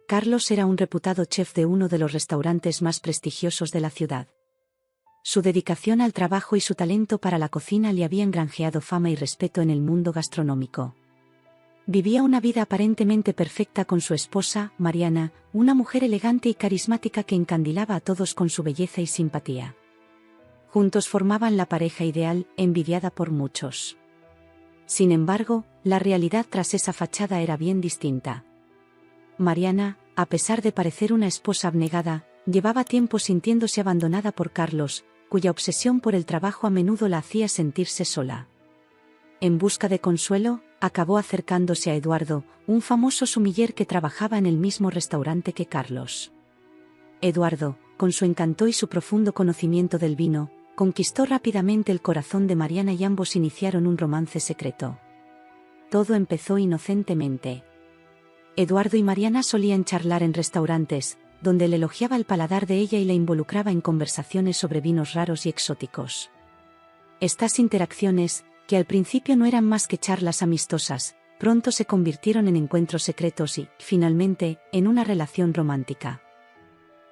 Carlos era un reputado chef de uno de los restaurantes más prestigiosos de la ciudad. Su dedicación al trabajo y su talento para la cocina le habían granjeado fama y respeto en el mundo gastronómico. Vivía una vida aparentemente perfecta con su esposa, Mariana, una mujer elegante y carismática que encandilaba a todos con su belleza y simpatía. Juntos formaban la pareja ideal, envidiada por muchos. Sin embargo, la realidad tras esa fachada era bien distinta. Mariana, a pesar de parecer una esposa abnegada, llevaba tiempo sintiéndose abandonada por Carlos, cuya obsesión por el trabajo a menudo la hacía sentirse sola. En busca de consuelo, acabó acercándose a Eduardo, un famoso sumiller que trabajaba en el mismo restaurante que Carlos. Eduardo, con su encanto y su profundo conocimiento del vino, conquistó rápidamente el corazón de Mariana y ambos iniciaron un romance secreto. Todo empezó inocentemente. Eduardo y Mariana solían charlar en restaurantes, donde él elogiaba el paladar de ella y la involucraba en conversaciones sobre vinos raros y exóticos. Estas interacciones, que al principio no eran más que charlas amistosas, pronto se convirtieron en encuentros secretos y, finalmente, en una relación romántica.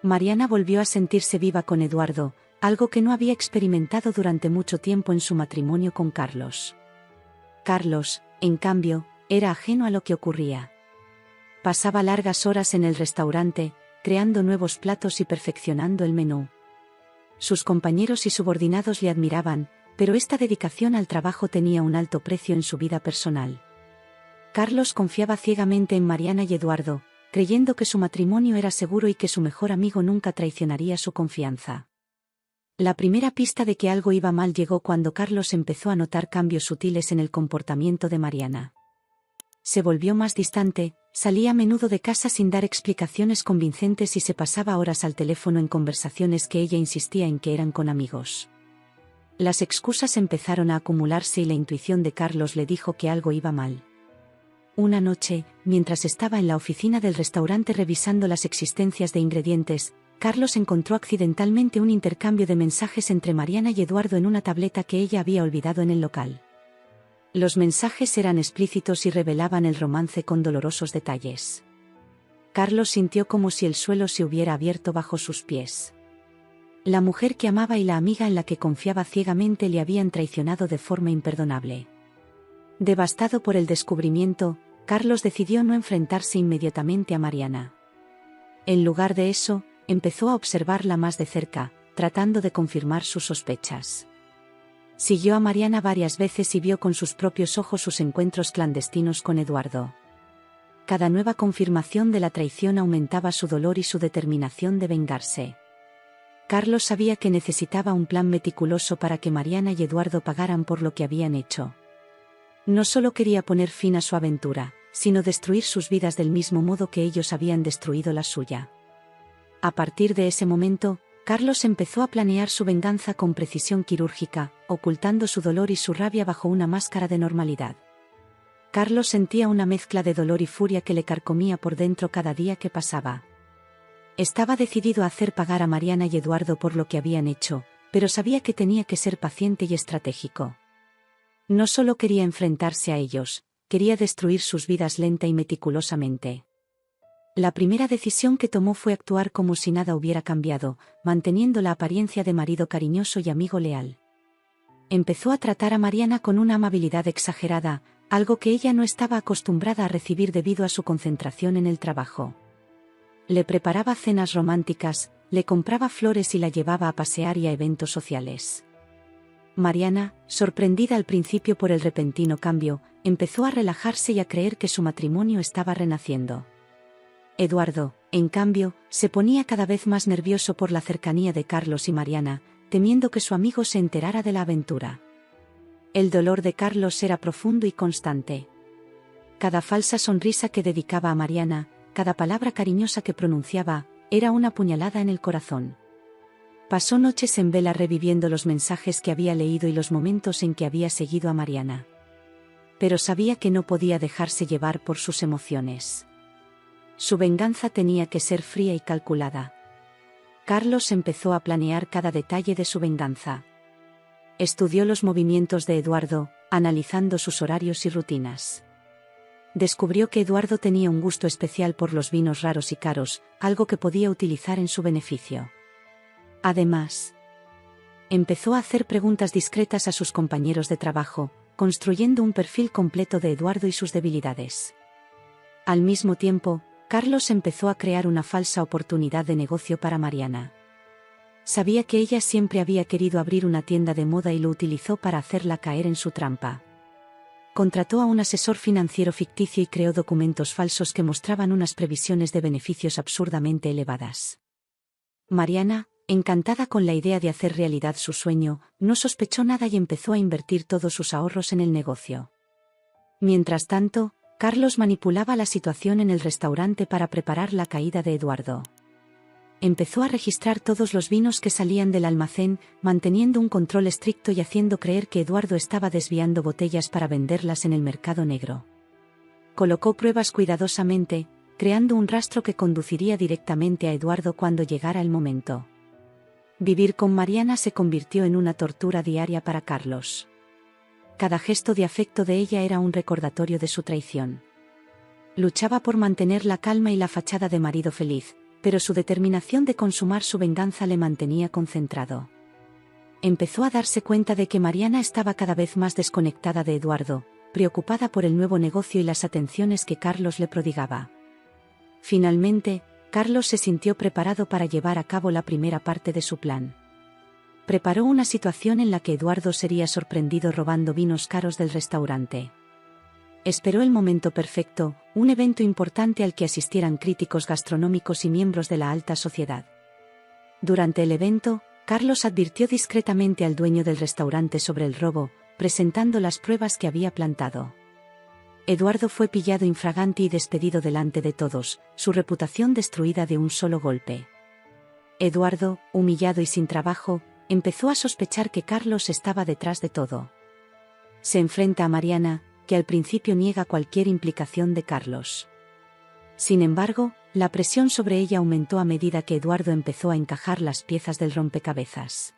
Mariana volvió a sentirse viva con Eduardo, algo que no había experimentado durante mucho tiempo en su matrimonio con Carlos. Carlos, en cambio, era ajeno a lo que ocurría. Pasaba largas horas en el restaurante, creando nuevos platos y perfeccionando el menú. Sus compañeros y subordinados le admiraban, pero esta dedicación al trabajo tenía un alto precio en su vida personal. Carlos confiaba ciegamente en Mariana y Eduardo, creyendo que su matrimonio era seguro y que su mejor amigo nunca traicionaría su confianza. La primera pista de que algo iba mal llegó cuando Carlos empezó a notar cambios sutiles en el comportamiento de Mariana. Se volvió más distante, salía a menudo de casa sin dar explicaciones convincentes y se pasaba horas al teléfono en conversaciones que ella insistía en que eran con amigos. Las excusas empezaron a acumularse y la intuición de Carlos le dijo que algo iba mal. Una noche, mientras estaba en la oficina del restaurante revisando las existencias de ingredientes, Carlos encontró accidentalmente un intercambio de mensajes entre Mariana y Eduardo en una tableta que ella había olvidado en el local. Los mensajes eran explícitos y revelaban el romance con dolorosos detalles. Carlos sintió como si el suelo se hubiera abierto bajo sus pies. La mujer que amaba y la amiga en la que confiaba ciegamente le habían traicionado de forma imperdonable. Devastado por el descubrimiento, Carlos decidió no enfrentarse inmediatamente a Mariana. En lugar de eso, empezó a observarla más de cerca, tratando de confirmar sus sospechas. Siguió a Mariana varias veces y vio con sus propios ojos sus encuentros clandestinos con Eduardo. Cada nueva confirmación de la traición aumentaba su dolor y su determinación de vengarse. Carlos sabía que necesitaba un plan meticuloso para que Mariana y Eduardo pagaran por lo que habían hecho. No solo quería poner fin a su aventura, sino destruir sus vidas del mismo modo que ellos habían destruido la suya. A partir de ese momento, Carlos empezó a planear su venganza con precisión quirúrgica, ocultando su dolor y su rabia bajo una máscara de normalidad. Carlos sentía una mezcla de dolor y furia que le carcomía por dentro cada día que pasaba. Estaba decidido a hacer pagar a Mariana y Eduardo por lo que habían hecho, pero sabía que tenía que ser paciente y estratégico. No solo quería enfrentarse a ellos, quería destruir sus vidas lenta y meticulosamente. La primera decisión que tomó fue actuar como si nada hubiera cambiado, manteniendo la apariencia de marido cariñoso y amigo leal. Empezó a tratar a Mariana con una amabilidad exagerada, algo que ella no estaba acostumbrada a recibir debido a su concentración en el trabajo. Le preparaba cenas románticas, le compraba flores y la llevaba a pasear y a eventos sociales. Mariana, sorprendida al principio por el repentino cambio, empezó a relajarse y a creer que su matrimonio estaba renaciendo. Eduardo, en cambio, se ponía cada vez más nervioso por la cercanía de Carlos y Mariana, temiendo que su amigo se enterara de la aventura. El dolor de Carlos era profundo y constante. Cada falsa sonrisa que dedicaba a Mariana, cada palabra cariñosa que pronunciaba, era una puñalada en el corazón. Pasó noches en vela reviviendo los mensajes que había leído y los momentos en que había seguido a Mariana. Pero sabía que no podía dejarse llevar por sus emociones. Su venganza tenía que ser fría y calculada. Carlos empezó a planear cada detalle de su venganza. Estudió los movimientos de Eduardo, analizando sus horarios y rutinas. Descubrió que Eduardo tenía un gusto especial por los vinos raros y caros, algo que podía utilizar en su beneficio. Además, empezó a hacer preguntas discretas a sus compañeros de trabajo, construyendo un perfil completo de Eduardo y sus debilidades. Al mismo tiempo, Carlos empezó a crear una falsa oportunidad de negocio para Mariana. Sabía que ella siempre había querido abrir una tienda de moda y lo utilizó para hacerla caer en su trampa. Contrató a un asesor financiero ficticio y creó documentos falsos que mostraban unas previsiones de beneficios absurdamente elevadas. Mariana, encantada con la idea de hacer realidad su sueño, no sospechó nada y empezó a invertir todos sus ahorros en el negocio. Mientras tanto, Carlos manipulaba la situación en el restaurante para preparar la caída de Eduardo. Empezó a registrar todos los vinos que salían del almacén, manteniendo un control estricto y haciendo creer que Eduardo estaba desviando botellas para venderlas en el mercado negro. Colocó pruebas cuidadosamente, creando un rastro que conduciría directamente a Eduardo cuando llegara el momento. Vivir con Mariana se convirtió en una tortura diaria para Carlos. Cada gesto de afecto de ella era un recordatorio de su traición. Luchaba por mantener la calma y la fachada de marido feliz, pero su determinación de consumar su venganza le mantenía concentrado. Empezó a darse cuenta de que Mariana estaba cada vez más desconectada de Eduardo, preocupada por el nuevo negocio y las atenciones que Carlos le prodigaba. Finalmente, Carlos se sintió preparado para llevar a cabo la primera parte de su plan. Preparó una situación en la que Eduardo sería sorprendido robando vinos caros del restaurante. Esperó el momento perfecto, un evento importante al que asistieran críticos gastronómicos y miembros de la alta sociedad. Durante el evento, Carlos advirtió discretamente al dueño del restaurante sobre el robo, presentando las pruebas que había plantado. Eduardo fue pillado infraganti y despedido delante de todos, su reputación destruida de un solo golpe. Eduardo, humillado y sin trabajo, empezó a sospechar que Carlos estaba detrás de todo. Se enfrenta a Mariana, que al principio niega cualquier implicación de Carlos. Sin embargo, la presión sobre ella aumentó a medida que Eduardo empezó a encajar las piezas del rompecabezas.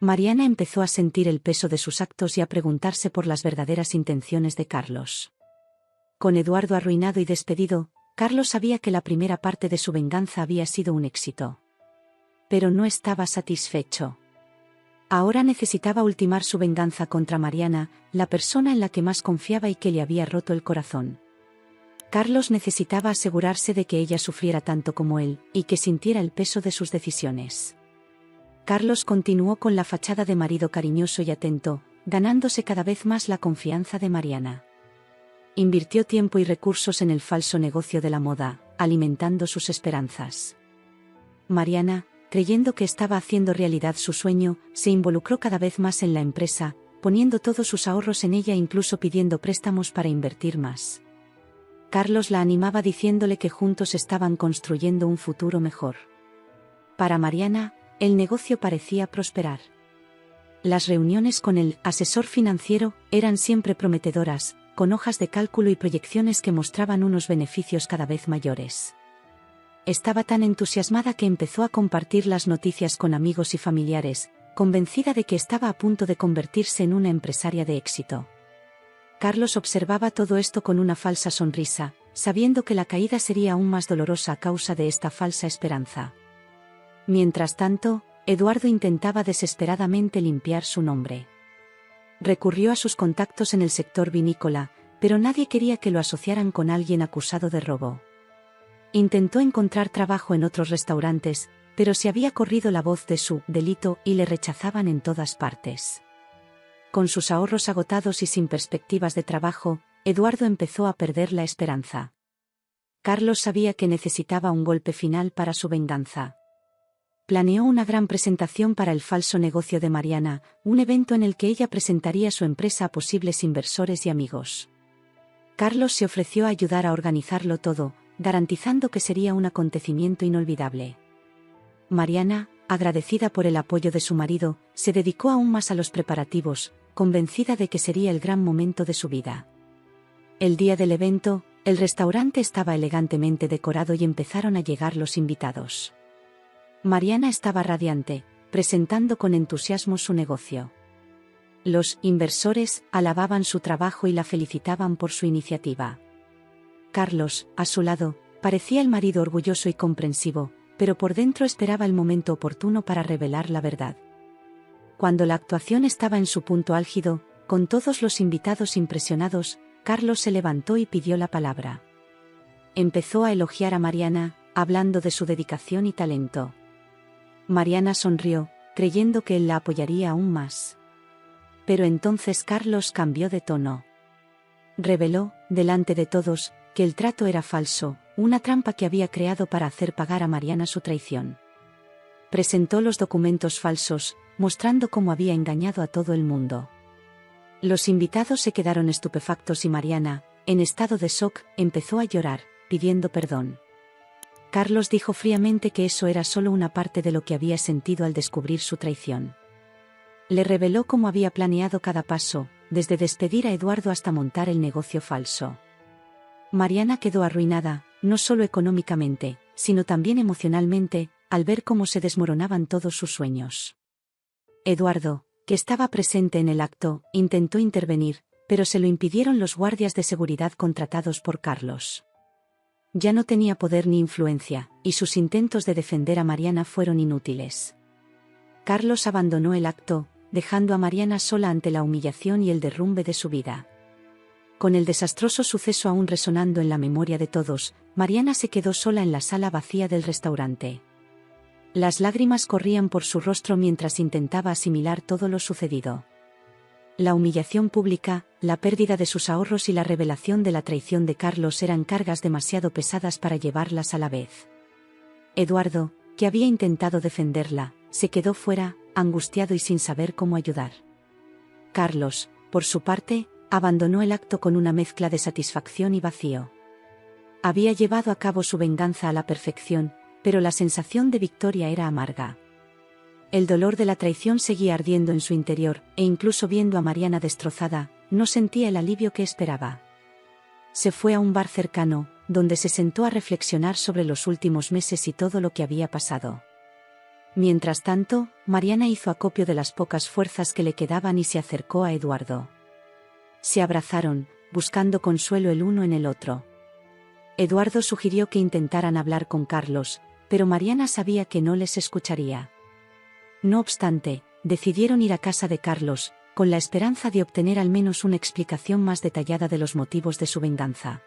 Mariana empezó a sentir el peso de sus actos y a preguntarse por las verdaderas intenciones de Carlos. Con Eduardo arruinado y despedido, Carlos sabía que la primera parte de su venganza había sido un éxito. Pero no estaba satisfecho. Ahora necesitaba ultimar su venganza contra Mariana, la persona en la que más confiaba y que le había roto el corazón. Carlos necesitaba asegurarse de que ella sufriera tanto como él, y que sintiera el peso de sus decisiones. Carlos continuó con la fachada de marido cariñoso y atento, ganándose cada vez más la confianza de Mariana. Invirtió tiempo y recursos en el falso negocio de la moda, alimentando sus esperanzas. Mariana, creyendo que estaba haciendo realidad su sueño, se involucró cada vez más en la empresa, poniendo todos sus ahorros en ella e incluso pidiendo préstamos para invertir más. Carlos la animaba diciéndole que juntos estaban construyendo un futuro mejor. Para Mariana, el negocio parecía prosperar. Las reuniones con el asesor financiero eran siempre prometedoras, con hojas de cálculo y proyecciones que mostraban unos beneficios cada vez mayores. Estaba tan entusiasmada que empezó a compartir las noticias con amigos y familiares, convencida de que estaba a punto de convertirse en una empresaria de éxito. Carlos observaba todo esto con una falsa sonrisa, sabiendo que la caída sería aún más dolorosa a causa de esta falsa esperanza. Mientras tanto, Eduardo intentaba desesperadamente limpiar su nombre. Recurrió a sus contactos en el sector vinícola, pero nadie quería que lo asociaran con alguien acusado de robo. Intentó encontrar trabajo en otros restaurantes, pero se había corrido la voz de su delito y le rechazaban en todas partes. Con sus ahorros agotados y sin perspectivas de trabajo, Eduardo empezó a perder la esperanza. Carlos sabía que necesitaba un golpe final para su venganza. Planeó una gran presentación para el falso negocio de Mariana, un evento en el que ella presentaría su empresa a posibles inversores y amigos. Carlos se ofreció a ayudar a organizarlo todo, garantizando que sería un acontecimiento inolvidable. Mariana, agradecida por el apoyo de su marido, se dedicó aún más a los preparativos, convencida de que sería el gran momento de su vida. El día del evento, el restaurante estaba elegantemente decorado y empezaron a llegar los invitados. Mariana estaba radiante, presentando con entusiasmo su negocio. Los inversores alababan su trabajo y la felicitaban por su iniciativa. Carlos, a su lado, parecía el marido orgulloso y comprensivo, pero por dentro esperaba el momento oportuno para revelar la verdad. Cuando la actuación estaba en su punto álgido, con todos los invitados impresionados, Carlos se levantó y pidió la palabra. Empezó a elogiar a Mariana, hablando de su dedicación y talento. Mariana sonrió, creyendo que él la apoyaría aún más. Pero entonces Carlos cambió de tono. Reveló, delante de todos, que el trato era falso, una trampa que había creado para hacer pagar a Mariana su traición. Presentó los documentos falsos, mostrando cómo había engañado a todo el mundo. Los invitados se quedaron estupefactos y Mariana, en estado de shock, empezó a llorar, pidiendo perdón. Carlos dijo fríamente que eso era solo una parte de lo que había sentido al descubrir su traición. Le reveló cómo había planeado cada paso, desde despedir a Eduardo hasta montar el negocio falso. Mariana quedó arruinada, no solo económicamente, sino también emocionalmente, al ver cómo se desmoronaban todos sus sueños. Eduardo, que estaba presente en el acto, intentó intervenir, pero se lo impidieron los guardias de seguridad contratados por Carlos. Ya no tenía poder ni influencia, y sus intentos de defender a Mariana fueron inútiles. Carlos abandonó el acto, dejando a Mariana sola ante la humillación y el derrumbe de su vida. Con el desastroso suceso aún resonando en la memoria de todos, Mariana se quedó sola en la sala vacía del restaurante. Las lágrimas corrían por su rostro mientras intentaba asimilar todo lo sucedido. La humillación pública, la pérdida de sus ahorros y la revelación de la traición de Carlos eran cargas demasiado pesadas para llevarlas a la vez. Eduardo, que había intentado defenderla, se quedó fuera, angustiado y sin saber cómo ayudar. Carlos, por su parte, abandonó el acto con una mezcla de satisfacción y vacío. Había llevado a cabo su venganza a la perfección, pero la sensación de victoria era amarga. El dolor de la traición seguía ardiendo en su interior, e incluso viendo a Mariana destrozada, no sentía el alivio que esperaba. Se fue a un bar cercano, donde se sentó a reflexionar sobre los últimos meses y todo lo que había pasado. Mientras tanto, Mariana hizo acopio de las pocas fuerzas que le quedaban y se acercó a Eduardo. Se abrazaron, buscando consuelo el uno en el otro. Eduardo sugirió que intentaran hablar con Carlos, pero Mariana sabía que no les escucharía. No obstante, decidieron ir a casa de Carlos, con la esperanza de obtener al menos una explicación más detallada de los motivos de su venganza.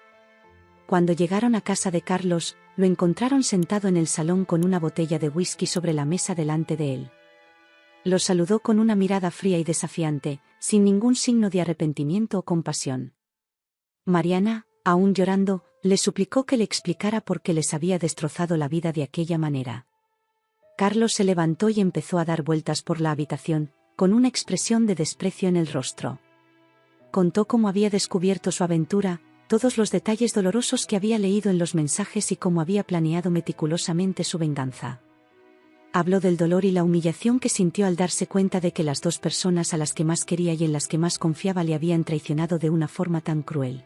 Cuando llegaron a casa de Carlos, lo encontraron sentado en el salón con una botella de whisky sobre la mesa delante de él. Lo saludó con una mirada fría y desafiante, sin ningún signo de arrepentimiento o compasión. Mariana, aún llorando, le suplicó que le explicara por qué les había destrozado la vida de aquella manera. Carlos se levantó y empezó a dar vueltas por la habitación, con una expresión de desprecio en el rostro. Contó cómo había descubierto su aventura, todos los detalles dolorosos que había leído en los mensajes y cómo había planeado meticulosamente su venganza. Habló del dolor y la humillación que sintió al darse cuenta de que las dos personas a las que más quería y en las que más confiaba le habían traicionado de una forma tan cruel.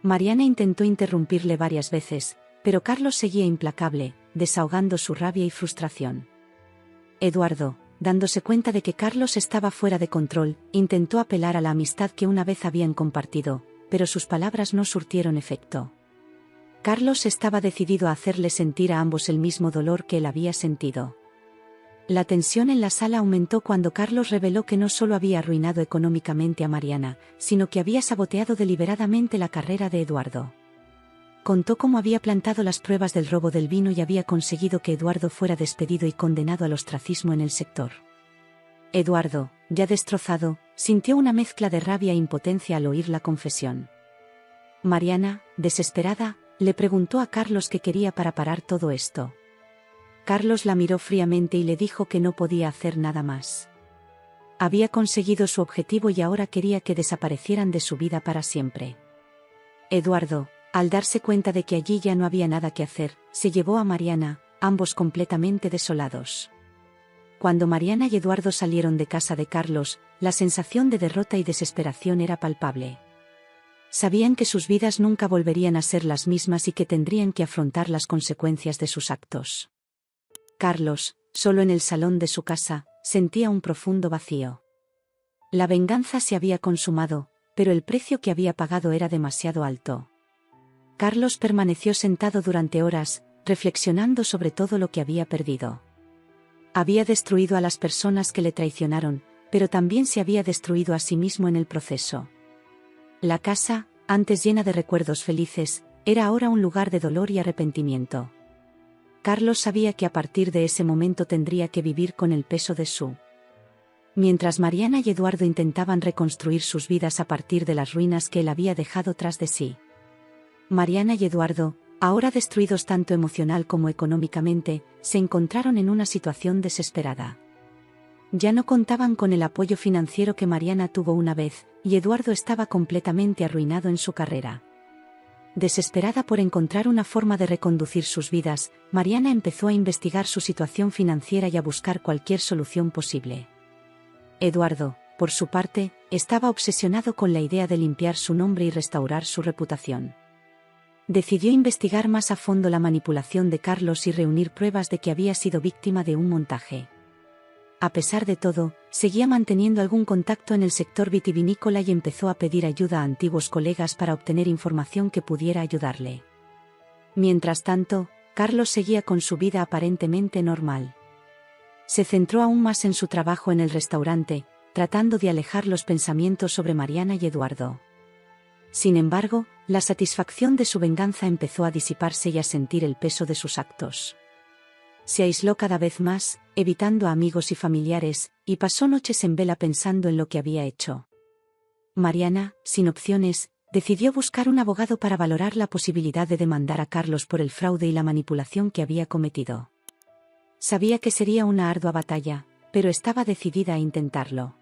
Mariana intentó interrumpirle varias veces, pero Carlos seguía implacable, desahogando su rabia y frustración. Eduardo, dándose cuenta de que Carlos estaba fuera de control, intentó apelar a la amistad que una vez habían compartido, pero sus palabras no surtieron efecto. Carlos estaba decidido a hacerle sentir a ambos el mismo dolor que él había sentido. La tensión en la sala aumentó cuando Carlos reveló que no solo había arruinado económicamente a Mariana, sino que había saboteado deliberadamente la carrera de Eduardo. Contó cómo había plantado las pruebas del robo del vino y había conseguido que Eduardo fuera despedido y condenado al ostracismo en el sector. Eduardo, ya destrozado, sintió una mezcla de rabia e impotencia al oír la confesión. Mariana, desesperada, le preguntó a Carlos qué quería para parar todo esto. Carlos la miró fríamente y le dijo que no podía hacer nada más. Había conseguido su objetivo y ahora quería que desaparecieran de su vida para siempre. Eduardo, al darse cuenta de que allí ya no había nada que hacer, se llevó a Mariana, ambos completamente desolados. Cuando Mariana y Eduardo salieron de casa de Carlos, la sensación de derrota y desesperación era palpable. Sabían que sus vidas nunca volverían a ser las mismas y que tendrían que afrontar las consecuencias de sus actos. Carlos, solo en el salón de su casa, sentía un profundo vacío. La venganza se había consumado, pero el precio que había pagado era demasiado alto. Carlos permaneció sentado durante horas, reflexionando sobre todo lo que había perdido. Había destruido a las personas que le traicionaron, pero también se había destruido a sí mismo en el proceso. La casa, antes llena de recuerdos felices, era ahora un lugar de dolor y arrepentimiento. Carlos sabía que a partir de ese momento tendría que vivir con el peso de su. Mientras Mariana y Eduardo intentaban reconstruir sus vidas a partir de las ruinas que él había dejado tras de sí. Mariana y Eduardo, ahora destruidos tanto emocional como económicamente, se encontraron en una situación desesperada. Ya no contaban con el apoyo financiero que Mariana tuvo una vez, y Eduardo estaba completamente arruinado en su carrera. Desesperada por encontrar una forma de reconducir sus vidas, Mariana empezó a investigar su situación financiera y a buscar cualquier solución posible. Eduardo, por su parte, estaba obsesionado con la idea de limpiar su nombre y restaurar su reputación. Decidió investigar más a fondo la manipulación de Carlos y reunir pruebas de que había sido víctima de un montaje. A pesar de todo, seguía manteniendo algún contacto en el sector vitivinícola y empezó a pedir ayuda a antiguos colegas para obtener información que pudiera ayudarle. Mientras tanto, Carlos seguía con su vida aparentemente normal. Se centró aún más en su trabajo en el restaurante, tratando de alejar los pensamientos sobre Mariana y Eduardo. Sin embargo, la satisfacción de su venganza empezó a disiparse y a sentir el peso de sus actos. Se aisló cada vez más, evitando a amigos y familiares, y pasó noches en vela pensando en lo que había hecho. Mariana, sin opciones, decidió buscar un abogado para valorar la posibilidad de demandar a Carlos por el fraude y la manipulación que había cometido. Sabía que sería una ardua batalla, pero estaba decidida a intentarlo.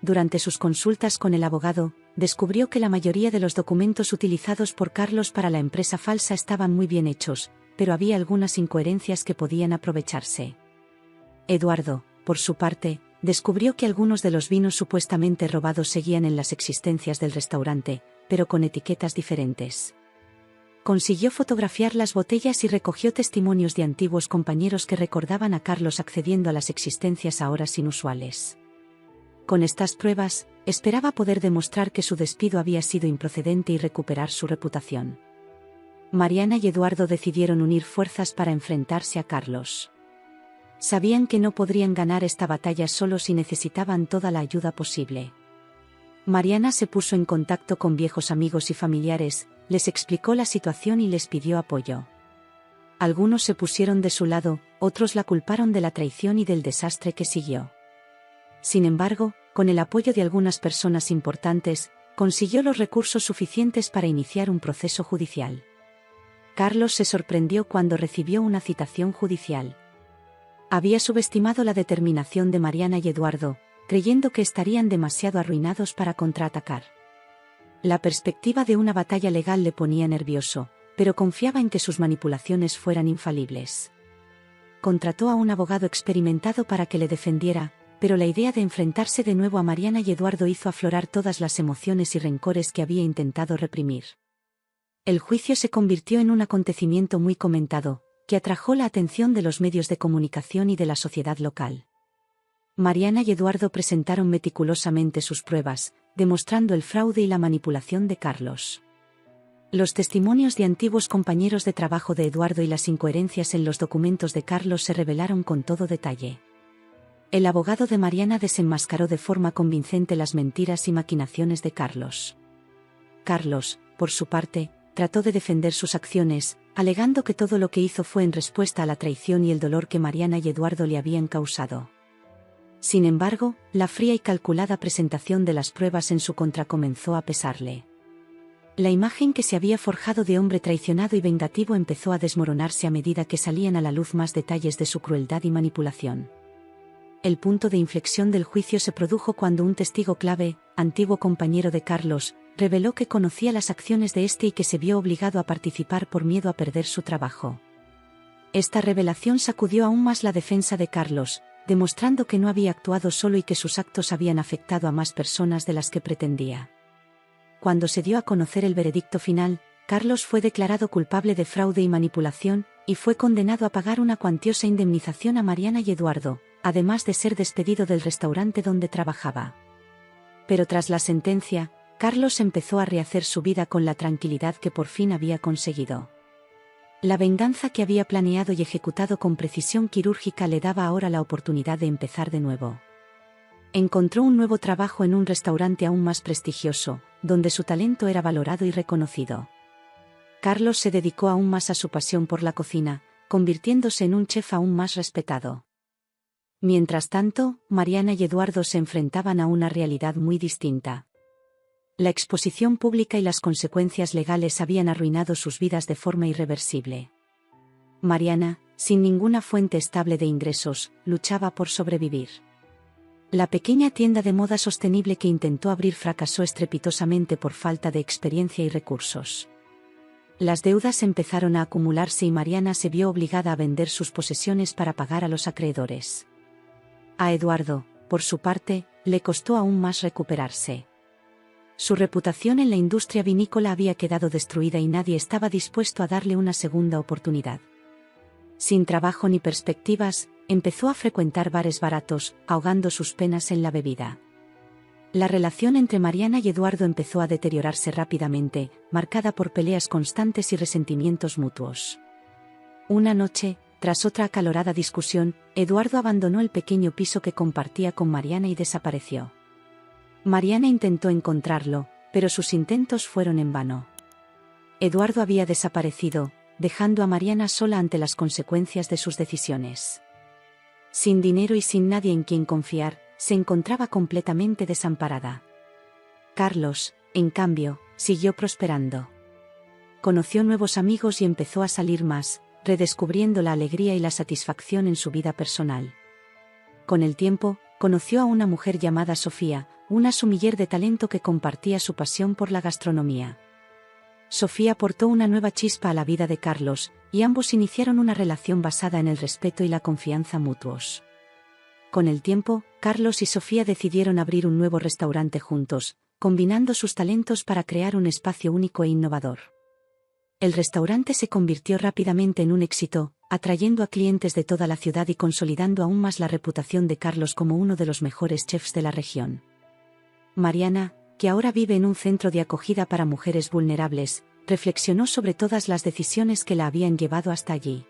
Durante sus consultas con el abogado, descubrió que la mayoría de los documentos utilizados por Carlos para la empresa falsa estaban muy bien hechos, pero había algunas incoherencias que podían aprovecharse. Eduardo, por su parte, descubrió que algunos de los vinos supuestamente robados seguían en las existencias del restaurante, pero con etiquetas diferentes. Consiguió fotografiar las botellas y recogió testimonios de antiguos compañeros que recordaban a Carlos accediendo a las existencias a horas inusuales. Con estas pruebas, esperaba poder demostrar que su despido había sido improcedente y recuperar su reputación. Mariana y Eduardo decidieron unir fuerzas para enfrentarse a Carlos. Sabían que no podrían ganar esta batalla solos y necesitaban toda la ayuda posible. Mariana se puso en contacto con viejos amigos y familiares, les explicó la situación y les pidió apoyo. Algunos se pusieron de su lado, otros la culparon de la traición y del desastre que siguió. Sin embargo, con el apoyo de algunas personas importantes, consiguió los recursos suficientes para iniciar un proceso judicial. Carlos se sorprendió cuando recibió una citación judicial. Había subestimado la determinación de Mariana y Eduardo, creyendo que estarían demasiado arruinados para contraatacar. La perspectiva de una batalla legal le ponía nervioso, pero confiaba en que sus manipulaciones fueran infalibles. Contrató a un abogado experimentado para que le defendiera, pero la idea de enfrentarse de nuevo a Mariana y Eduardo hizo aflorar todas las emociones y rencores que había intentado reprimir. El juicio se convirtió en un acontecimiento muy comentado, que atrajo la atención de los medios de comunicación y de la sociedad local. Mariana y Eduardo presentaron meticulosamente sus pruebas, demostrando el fraude y la manipulación de Carlos. Los testimonios de antiguos compañeros de trabajo de Eduardo y las incoherencias en los documentos de Carlos se revelaron con todo detalle. El abogado de Mariana desenmascaró de forma convincente las mentiras y maquinaciones de Carlos. Carlos, por su parte, trató de defender sus acciones, alegando que todo lo que hizo fue en respuesta a la traición y el dolor que Mariana y Eduardo le habían causado. Sin embargo, la fría y calculada presentación de las pruebas en su contra comenzó a pesarle. La imagen que se había forjado de hombre traicionado y vengativo empezó a desmoronarse a medida que salían a la luz más detalles de su crueldad y manipulación. El punto de inflexión del juicio se produjo cuando un testigo clave, antiguo compañero de Carlos, reveló que conocía las acciones de este y que se vio obligado a participar por miedo a perder su trabajo. Esta revelación sacudió aún más la defensa de Carlos, demostrando que no había actuado solo y que sus actos habían afectado a más personas de las que pretendía. Cuando se dio a conocer el veredicto final, Carlos fue declarado culpable de fraude y manipulación, y fue condenado a pagar una cuantiosa indemnización a Mariana y Eduardo, además de ser despedido del restaurante donde trabajaba. Pero tras la sentencia, Carlos empezó a rehacer su vida con la tranquilidad que por fin había conseguido. La venganza que había planeado y ejecutado con precisión quirúrgica le daba ahora la oportunidad de empezar de nuevo. Encontró un nuevo trabajo en un restaurante aún más prestigioso, donde su talento era valorado y reconocido. Carlos se dedicó aún más a su pasión por la cocina, convirtiéndose en un chef aún más respetado. Mientras tanto, Mariana y Eduardo se enfrentaban a una realidad muy distinta. La exposición pública y las consecuencias legales habían arruinado sus vidas de forma irreversible. Mariana, sin ninguna fuente estable de ingresos, luchaba por sobrevivir. La pequeña tienda de moda sostenible que intentó abrir fracasó estrepitosamente por falta de experiencia y recursos. Las deudas empezaron a acumularse y Mariana se vio obligada a vender sus posesiones para pagar a los acreedores. A Eduardo, por su parte, le costó aún más recuperarse. Su reputación en la industria vinícola había quedado destruida y nadie estaba dispuesto a darle una segunda oportunidad. Sin trabajo ni perspectivas, empezó a frecuentar bares baratos, ahogando sus penas en la bebida. La relación entre Mariana y Eduardo empezó a deteriorarse rápidamente, marcada por peleas constantes y resentimientos mutuos. Una noche, tras otra acalorada discusión, Eduardo abandonó el pequeño piso que compartía con Mariana y desapareció. Mariana intentó encontrarlo, pero sus intentos fueron en vano. Eduardo había desaparecido, dejando a Mariana sola ante las consecuencias de sus decisiones. Sin dinero y sin nadie en quien confiar, se encontraba completamente desamparada. Carlos, en cambio, siguió prosperando. Conoció nuevos amigos y empezó a salir más, redescubriendo la alegría y la satisfacción en su vida personal. Con el tiempo, conoció a una mujer llamada Sofía, una sumiller de talento que compartía su pasión por la gastronomía. Sofía aportó una nueva chispa a la vida de Carlos, y ambos iniciaron una relación basada en el respeto y la confianza mutuos. Con el tiempo, Carlos y Sofía decidieron abrir un nuevo restaurante juntos, combinando sus talentos para crear un espacio único e innovador. El restaurante se convirtió rápidamente en un éxito, atrayendo a clientes de toda la ciudad y consolidando aún más la reputación de Carlos como uno de los mejores chefs de la región. Mariana, que ahora vive en un centro de acogida para mujeres vulnerables, reflexionó sobre todas las decisiones que la habían llevado hasta allí.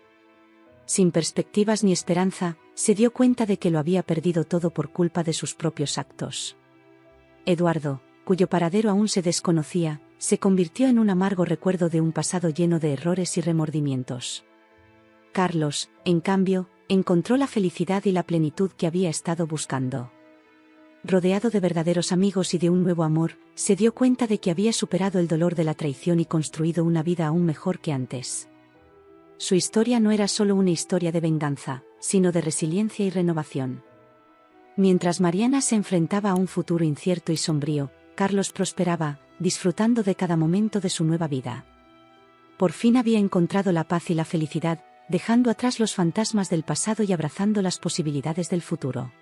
Sin perspectivas ni esperanza, se dio cuenta de que lo había perdido todo por culpa de sus propios actos. Eduardo, cuyo paradero aún se desconocía, se convirtió en un amargo recuerdo de un pasado lleno de errores y remordimientos. Carlos, en cambio, encontró la felicidad y la plenitud que había estado buscando. Rodeado de verdaderos amigos y de un nuevo amor, se dio cuenta de que había superado el dolor de la traición y construido una vida aún mejor que antes. Su historia no era solo una historia de venganza, sino de resiliencia y renovación. Mientras Mariana se enfrentaba a un futuro incierto y sombrío, Carlos prosperaba, disfrutando de cada momento de su nueva vida. Por fin había encontrado la paz y la felicidad, dejando atrás los fantasmas del pasado y abrazando las posibilidades del futuro.